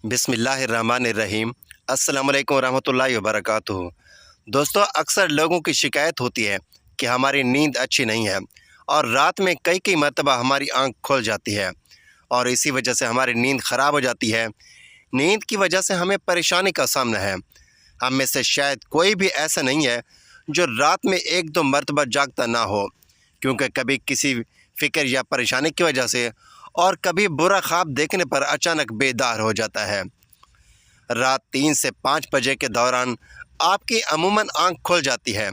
बिस्मिल्लाहिर्रहमानिर्रहीम। अस्सलाम वालेकुम रहमतुल्लाहि व बरकातुहू। दोस्तों, अक्सर लोगों की शिकायत होती है कि हमारी नींद अच्छी नहीं है और रात में कई कई मरतबा हमारी आंख खुल जाती है और इसी वजह से हमारी नींद ख़राब हो जाती है। नींद की वजह से हमें परेशानी का सामना है। हम में से शायद कोई भी ऐसा नहीं है जो रात में एक दो मरतबा जागता ना हो, क्योंकि कभी किसी फ़िक्र या परेशानी की वजह से और कभी बुरा ख्वाब देखने पर अचानक बेदार हो जाता है। रात 3 से 5 बजे के दौरान आपकी अमूमन आंख खुल जाती है।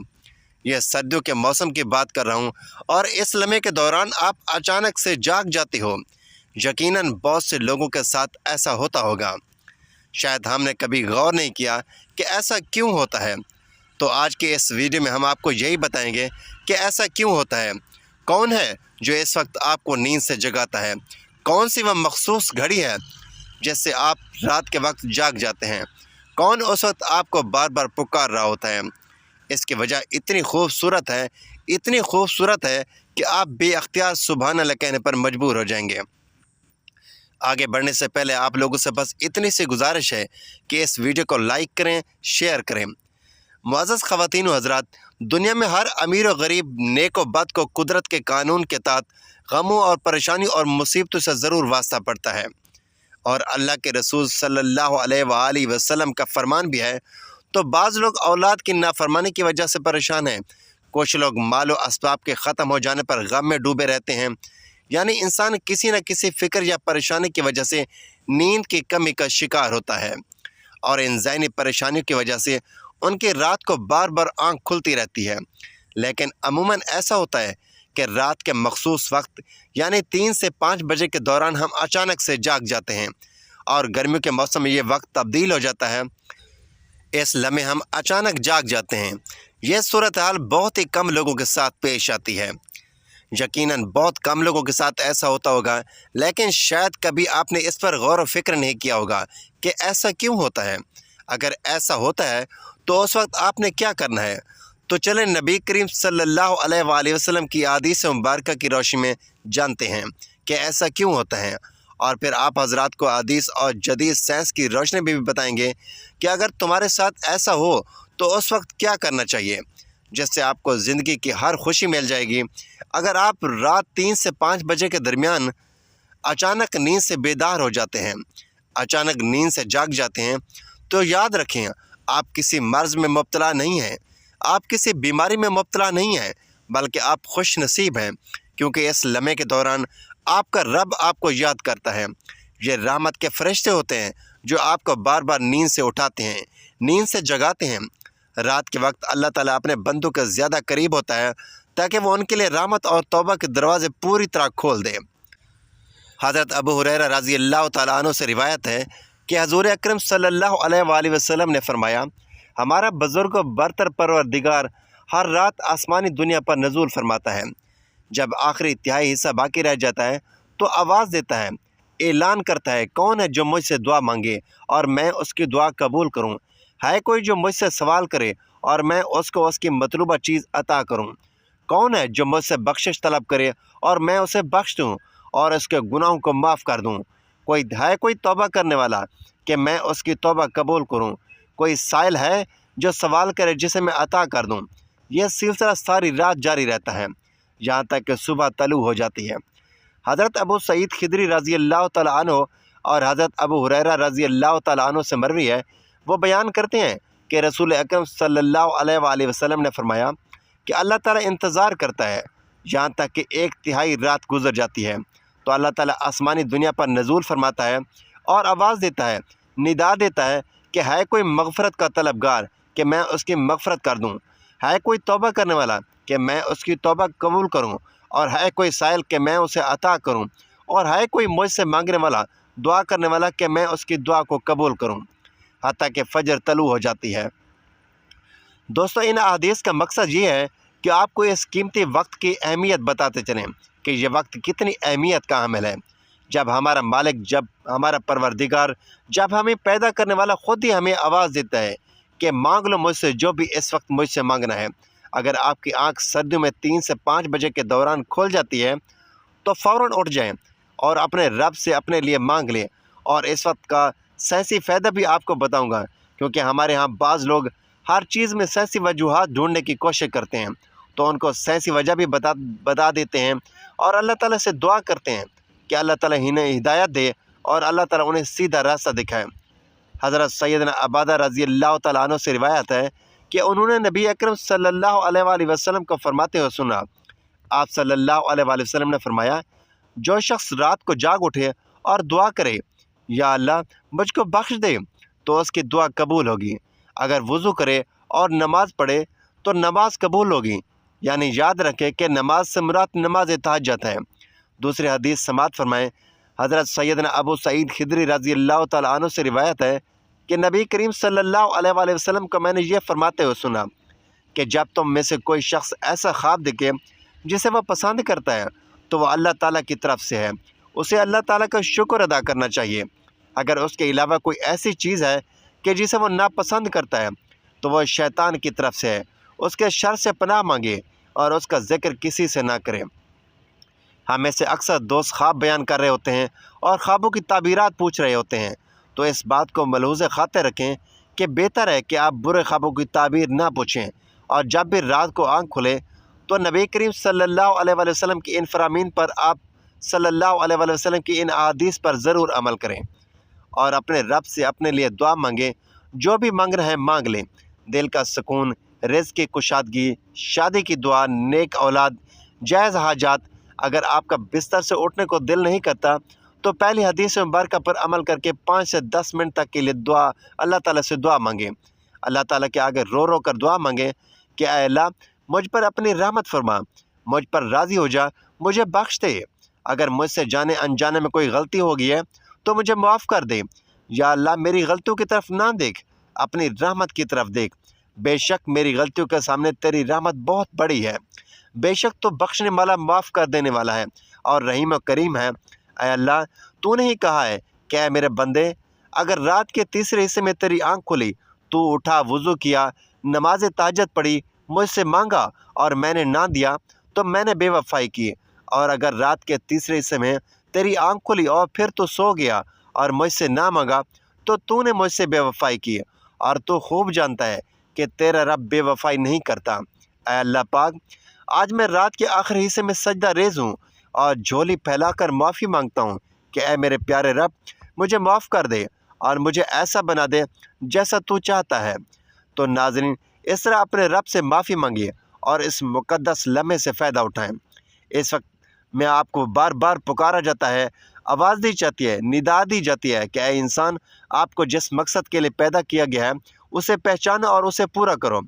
यह सर्दियों के मौसम की बात कर रहा हूँ और इस लम्हे के दौरान आप अचानक से जाग जाते हो। यकीनन बहुत से लोगों के साथ ऐसा होता होगा। शायद हमने कभी गौर नहीं किया कि ऐसा क्यों होता है। तो आज के इस वीडियो में हम आपको यही बताएंगे कि ऐसा क्यों होता है, कौन है जो इस वक्त आपको नींद से जगाता है, कौन सी वह मखसूस घड़ी है जिससे आप रात के वक्त जाग जाते हैं, कौन उस वक्त आपको बार बार पुकार रहा होता है। इसकी वजह इतनी खूबसूरत है कि आप बेअख्तियार सुभान अल्लाह कहने पर मजबूर हो जाएंगे। आगे बढ़ने से पहले आप लोगों से बस इतनी सी गुजारिश है कि इस वीडियो को लाइक करें, शेयर करें। मुअज़्ज़ज़ ख़वातीन व हज़रात, दुनिया में हर अमीर और गरीब, नेक व बद को कुदरत के कानून के तहत गमों और परेशानी और मुसीबतों से ज़रूर वास्ता पड़ता है और अल्लाह के रसूल सल्लल्लाहु अलैहि वसल्लम का फरमान भी है। तो बाज़ लोग औलाद की नाफरमानी की वजह से परेशान हैं, कुछ लोग मालो असबाब के ख़त्म हो जाने पर गम में डूबे रहते हैं। यानी इंसान किसी न किसी फ़िक्र या परेशानी की वजह से नींद की कमी का शिकार होता है और इन ज़हनी परेशानियों की वजह से उनकी रात को बार बार आँख खुलती रहती है। लेकिन अमूमन ऐसा होता है कि रात के मखसूस वक्त यानी 3 से 5 बजे के दौरान हम अचानक से जाग जाते हैं और गर्मियों के मौसम में ये वक्त तब्दील हो जाता है। इस लम्हे हम अचानक जाग जाते हैं। यह सूरत हाल बहुत ही कम लोगों के साथ पेश आती है। यकीनन बहुत कम लोगों के साथ ऐसा होता होगा, लेकिन शायद कभी आपने इस पर गौर व फिक्र नहीं किया होगा कि ऐसा क्यों होता है। अगर ऐसा होता है तो उस वक्त आपने क्या करना है। तो चलें नबी करीम सल्लल्लाहु अलैहि वसल्लम की हदीस मुबारक की रोशनी में जानते हैं कि ऐसा क्यों होता है, और फिर आप हजरात को हदीस और जदीद साइंस की रोशनी में भी बताएंगे कि अगर तुम्हारे साथ ऐसा हो तो उस वक्त क्या करना चाहिए, जिससे आपको ज़िंदगी की हर खुशी मिल जाएगी। अगर आप रात 3 से 5 बजे के दरमियान अचानक नींद से बेदार हो जाते हैं, अचानक नींद से जाग जाते हैं, तो याद रखें आप किसी मर्ज़ में मुब्तला नहीं हैं, आप किसी बीमारी में मुब्तला नहीं हैं, बल्कि आप खुश नसीब हैं, क्योंकि इस लम्हे के दौरान आपका रब आपको याद करता है। ये रहमत के फरिश्ते होते हैं जो आपको बार बार नींद से उठाते हैं, नींद से जगाते हैं। रात के वक्त अल्लाह ताला अपने बंदों के ज़्यादा करीब होता है ताकि वो उनके लिए रहमत और तौबा के दरवाज़े पूरी तरह खोल दे। हज़रत अबू हुरैरा रज़ी अल्लाह तआला अन्हु से रिवायत है कि हज़ूर अकरम सल्लल्लाहु अलैहि वसल्लम ने फरमाया, हमारा बुज़ुर्ग बरतर परवरदिगार हर रात आसमानी दुनिया पर नज़ूल फरमाता है। जब आखिरी तिहाई हिस्सा बाकी रह जाता है तो आवाज़ देता है, ऐलान करता है, कौन है जो मुझसे दुआ मांगे और मैं उसकी दुआ कबूल करूं? है कोई जो मुझसे सवाल करे और मैं उसको उसकी मतलूबा चीज़ अता करूं? कौन है जो मुझसे बख्शिश तलब करे और मैं उसे बख्श दूँ और उसके गुनाहों को माफ़ कर दूँ? कोई तौबा करने वाला कि मैं उसकी तौबा कबूल करूँ? कोई साइल है जो सवाल करे जिसे मैं अता कर दूँ? यह सिलसिला सारी रात जारी रहता है, यहाँ तक कि सुबह तलू हो जाती है। हज़रत अबू सईद खिदरी रज़ी अल्लाह तआला अन्हु और हज़रत अबू हुरैरा रज़ी अल्लाह तआला अन्हु से मरवी है, वो बयान करते हैं कि रसूल अकरम सल्लल्लाहु अलैहि वसल्लम ने फरमाया कि अल्लाह ताला इंतज़ार करता है यहाँ तक कि 1/3 रात गुजर जाती है, तो अल्लाह ताला आसमानी दुनिया पर नज़ूल फरमाता है और आवाज़ देता है, निदा देता है कि है कोई मग़फ़रत का तलबगार कि मैं उसकी मग़फ़रत कर दूँ? है कोई तौबा करने वाला कि मैं उसकी तौबा कबूल करूँ? और है कोई साइल कि मैं उसे अता करूँ? और है कोई मुझसे मांगने वाला, दुआ करने वाला कि मैं उसकी दुआ को कबूल करूँ? हत्ता कि फ़जर तलू हो जाती है। दोस्तों, इन अहादीस का मकसद ये है कि आपको इस कीमती वक्त की अहमियत बताते चलें कि ये वक्त कितनी अहमियत का हामिल है। जब हमारा मालिक, जब हमारा परवरदिगार, जब हमें पैदा करने वाला ख़ुद ही हमें आवाज़ देता है कि मांग लो मुझसे जो भी इस वक्त मुझसे मांगना है। अगर आपकी आंख सर्दियों में 3 से 5 बजे के दौरान खुल जाती है तो फ़ौरन उठ जाएं और अपने रब से अपने लिए मांग लें और इस वक्त का साइंसी फ़ायदा भी आपको बताऊंगा, क्योंकि हमारे यहाँ बाज़ लोग हर चीज़ में साइंसी वजूहात ढूंढने की कोशिश करते हैं, तो उनको साइंसी वजह भी बता देते हैं और अल्लाह ताला से दुआ करते हैं कि अल्लाह ताला इन्हें हिदायत दे और अल्लाह ताला उन्हें सीधा रास्ता दिखाए। हज़रत सैयदना अबादा रज़ी अल्लाह तआला अन्हु से रिवायत है कि उन्होंने नबी अकरम सल्लल्लाहु अलैहि वसल्लम को फरमाते हुए सुना। आप सल्लल्लाहु अलैहि वसल्लम ने फरमाया, जो शख्स रात को जाग उठे और दुआ करे, या अल्लाह मुझको बख्श दे, तो उसकी दुआ कबूल होगी। अगर वज़ू करे और नमाज पढ़े तो नमाज कबूल होगी। यानी याद रखें कि नमाज से मुराद नमाज तहज्जुद है। दूसरी हदीस समात फरमाएँ, हज़रत सैयदना अबू सईद खिदरी रज़ी अल्लाह तआला अन्हु से रिवायत है कि नबी करीम सल्लल्लाहु अलैहि वसल्लम को मैंने ये फरमाते हुए सुना कि जब तुम में से कोई शख्स ऐसा ख्वाब देखे जिसे वह पसंद करता है, तो वह अल्लाह ताला की तरफ से है, उसे अल्लाह ताला का शुक्र अदा करना चाहिए। अगर उसके अलावा कोई ऐसी चीज़ है कि जिसे वह नापसंद करता है, तो वह शैतान की तरफ से है, उसके शर से पनाह मांगे और उसका ज़िक्र किसी से ना करे। हमें से अक्सर दोस्त ख्वाब बयान कर रहे होते हैं और ख्वाबों की ताबीरात पूछ रहे होते हैं, तो इस बात को मलहूज़ खातिर रखें कि बेहतर है कि आप बुरे ख्वाबों की ताबीर ना पूछें, और जब भी रात को आँख खुले तो नबी करीम सल्लल्लाहु अलैहि वसल्लम की इन फरामीन पर, आप सल्लल्लाहु अलैहि वसल्लम की इन अहादीस पर ज़रूर अमल करें और अपने रब से अपने लिए दुआ मांगें। जो भी मांग रहे हैं मांग लें। दिल का सुकून, रिज़्क़ की कुशादगी, शादी की दुआ, नेक औलाद, जायज़ हाजात। अगर आपका बिस्तर से उठने को दिल नहीं करता, तो पहली हदीस मुबारका पर अमल करके 5 से 10 मिनट तक के लिए दुआ अल्लाह ताला से दुआ मांगें। अल्लाह ताला के आगे रो रो कर दुआ मांगें कि ऐ अल्लाह मुझ पर अपनी रहमत फरमा, मुझ पर राज़ी हो जा, मुझे बख्श दे। अगर मुझसे जाने अनजाने में कोई गलती हो गई है तो मुझे माफ़ कर दे। या अल्लाह मेरी गलतियों की तरफ ना देख, अपनी रहमत की तरफ देख। बेशक मेरी गलतियों के सामने तेरी रहमत बहुत बड़ी है। बेशक तो बख्शने वाला, माफ़ कर देने वाला है और रहीम और करीम है। ऐ अल्लाह तूने ही कहा है कि ऐ मेरे बंदे, अगर रात के तीसरे हिस्से में तेरी आँख खुली, तू उठा, वज़ू किया, नमाज तहज्जुद पढ़ी, मुझसे मांगा और मैंने ना दिया, तो मैंने बेवफ़ाई की। और अगर रात के तीसरे हिस्से में तेरी आँख खुली और फिर तू सो गया और मुझसे ना मांगा, तो तूने मुझसे बेवफ़ाई की, और तू खूब जानता है कि तेरा रब बेवफ़ाई नहीं करता। ऐ अल्लाह पाक, आज मैं रात के आखिरी हिस्से में सजदा रेज़ हूँ और झोली फैलाकर माफ़ी मांगता हूँ कि ऐ मेरे प्यारे रब, मुझे माफ़ कर दे और मुझे ऐसा बना दे जैसा तू चाहता है। तो नाज़रीन, इस तरह अपने रब से माफ़ी मांगिए और इस मुक़द्दस लम्हे से फ़ायदा उठाएँ। इस वक्त में आपको बार बार पुकारा जाता है, आवाज़ दी जाती है, निदा दी जाती है कि ऐ इंसान, आपको जिस मकसद के लिए पैदा किया गया है उसे पहचानो और उसे पूरा करो।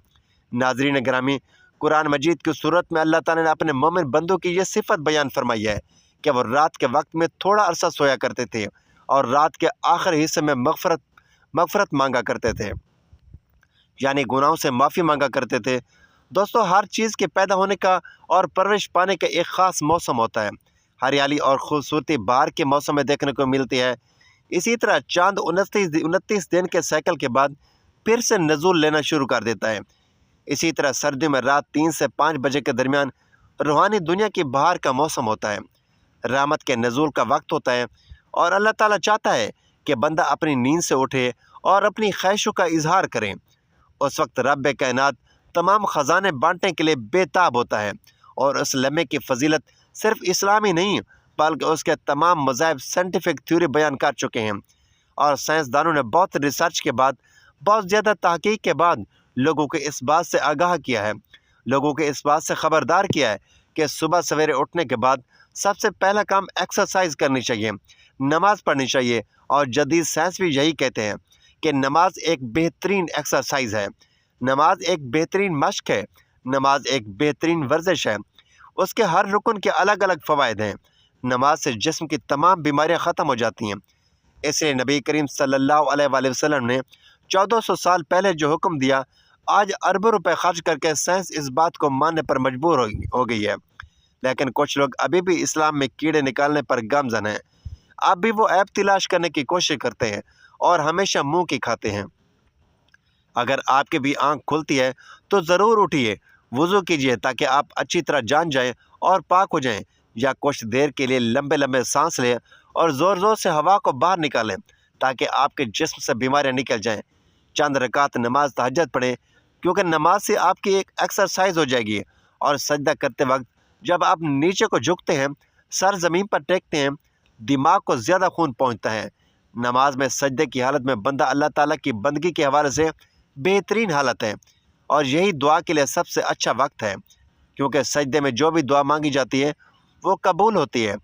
नाज़रीन गिरामी, कुरान मजीद की सूरत में अल्लाह ताला ने अपने मोमिन बंदों की ये सिफत बयान फरमाई है कि वो रात के वक्त में थोड़ा अरसा सोया करते थे और रात के आखिरी हिस्से में मग़फ़रत मांगा करते थे, यानी गुनाहों से माफ़ी मांगा करते थे। दोस्तों, हर चीज़ के पैदा होने का और परवरिश पाने का एक ख़ास मौसम होता है। हरियाली और ख़ूबसूरती बहार के मौसम में देखने को मिलती है। इसी तरह चाँद 29 दिन के साइकिल के बाद फिर से नज़ूल लेना शुरू कर देता है। इसी तरह सर्दियों में रात 3 से 5 बजे के दरमियान रूहानी दुनिया की बहार का मौसम होता है, रहमत के नज़ूल का वक्त होता है, और अल्लाह ताला चाहता है कि बंदा अपनी नींद से उठे और अपनी ख्वाहिशों का इजहार करे। उस वक्त रब कायनात तमाम ख़जाने बांटने के लिए बेताब होता है, और उस लम्हे की फजीलत सिर्फ इस्लाम ही नहीं बल्कि उसके तमाम मज़ाहिब साइंटिफिक थ्योरी बयान कर चुके हैं, और साइंसदानों ने बहुत रिसर्च के बाद, बहुत ज़्यादा तहकीक के बाद लोगों को इस बात से आगाह किया है, लोगों को इस बात से ख़बरदार किया है कि सुबह सवेरे उठने के बाद सबसे पहला काम एक्सरसाइज करनी चाहिए, नमाज़ पढ़नी चाहिए। और जदीद साइंस भी यही कहते हैं कि नमाज एक बेहतरीन एक्सरसाइज है, नमाज एक बेहतरीन मश्क है, नमाज एक बेहतरीन वर्जिश है। उसके हर रुकन के अलग अलग फ़वाइद हैं। नमाज से जिस्म की तमाम बीमारियां ख़त्म हो जाती हैं। इसलिए नबी करीम सल्लल्लाहु अलैहि वसल्लम ने 1400 साल पहले जो हुक्म दिया, आज अरबों रुपए खर्च करके साइंस इस बात को मानने पर मजबूर हो गई है। लेकिन कुछ लोग अभी भी इस्लाम में कीड़े निकालने पर गामज़न हैं। अब भी वो ऐप तलाश करने की कोशिश करते हैं और हमेशा मुंह की खाते हैं। अगर आपकी भी आंख खुलती है तो ज़रूर उठिए, वज़ू कीजिए ताकि आप अच्छी तरह जान जाएं और पाक हो जाएं, या कुछ देर के लिए लंबे लंबे सांस लें और ज़ोर ज़ोर से हवा को बाहर निकालें تاکہ آپ کے جسم سے بیماریاں نکل جائیں۔ چند رکعت نماز تہجد پڑھیں، کیونکہ نماز سے آپ کی ایک ایکسرسائز ہو جائے گی، اور سجدہ کرتے وقت جب آپ نیچے کو جھکتے ہیں، سر زمین پر ٹیکتے ہیں، دماغ کو زیادہ خون پہنچتا ہے۔ نماز میں سجدے کی حالت میں بندہ اللہ تعالیٰ کی بندگی کے حوالے سے بہترین حالت ہے، اور یہی دعا کے لیے سب سے اچھا وقت ہے، کیونکہ سجدے میں جو بھی دعا مانگی جاتی ہے وہ قبول ہوتی ہے۔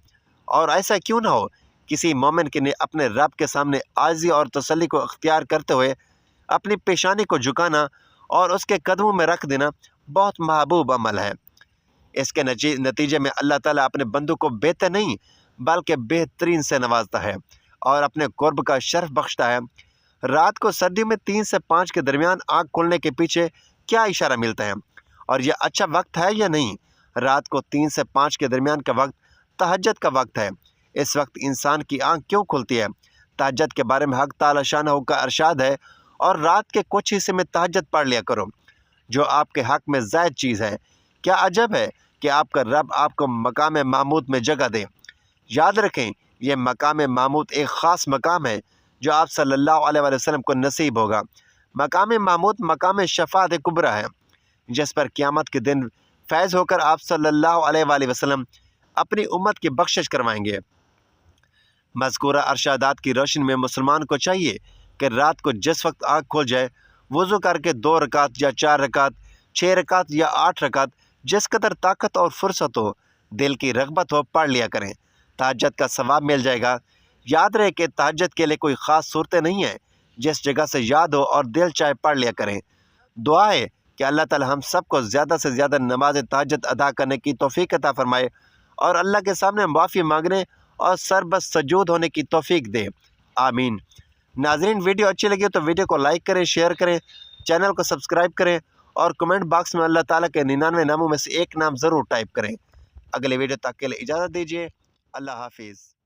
اور ایسا کیوں نہ ہو، کسی مومن کے لیے اپنے رب کے سامنے عاجزی اور تسلی کو اختیار کرتے ہوئے اپنی پیشانی کو جھکانا اور اس کے قدموں میں رکھ دینا بہت محبوب عمل ہے۔ اس کے نتیجے میں اللہ تعالیٰ اپنے بندوں کو بہتر نہیں بلکہ بہترین سے نوازتا ہے اور اپنے قرب کا شرف بخشتا ہے۔ رات کو سردیوں میں 3 سے 5 کے درمیان آنکھ کھلنے کے پیچھے کیا اشارہ ملتا ہے، اور یہ اچھا وقت ہے یا نہیں؟ رات کو 3 سے 5 کے درمیان کا وقت تہجد کا وقت ہے۔ اس وقت انسان کی آنکھ کیوں کھلتی ہے؟ تہجد کے بارے میں حق تعالی شانہ کا ارشاد ہے، اور رات کے کچھ حصے میں تہجد پڑھ لیا کرو، جو آپ کے حق میں زائد چیز ہے۔ کیا عجب ہے کہ آپ کا رب آپ کو مقام محمود میں جگہ دے۔ یاد رکھیں، یہ مقام محمود ایک خاص مقام ہے جو آپ صلی اللہ علیہ وآلہ وسلم کو نصیب ہوگا۔ مقام محمود مقام شفاعت کبریٰ ہے، جس پر قیامت کے دن فیض ہو کر آپ صلی اللہ علیہ وآلہ وسلم اپنی امت کی بخشش کروائیں گے۔ مذکورہ ارشادات کی روشنی میں مسلمان کو چاہیے کہ رات کو جس وقت آنکھ کھل جائے، وضو کر کے 2 رکعت یا 4 رکعت، 6 رکعت یا 8 رکعت، جس قدر طاقت اور فرصت ہو، دل کی رغبت ہو، پڑھ لیا کریں۔ تہجد کا ثواب مل جائے گا۔ یاد رہے کہ تہجد کے لیے کوئی خاص صورتیں نہیں ہیں، جس جگہ سے یاد ہو اور دل چاہے پڑھ لیا کریں۔ دعا ہے کہ اللہ تعالی ہم سب کو زیادہ سے زیادہ نماز تہجد ادا کرنے کی توفیق عطا فرمائے، اور اللہ کے سامنے معافی مانگنے اور سر بس سجود ہونے کی توفیق دے، آمین۔ ناظرین، ویڈیو اچھی لگی تو ویڈیو کو لائک کریں، شیئر کریں، چینل کو سبسکرائب کریں، اور کمنٹ باکس میں اللہ تعالیٰ کے 99 ناموں میں سے ایک نام ضرور ٹائپ کریں۔ اگلے ویڈیو تک کے لیے اجازت دیجیے۔ اللہ حافظ۔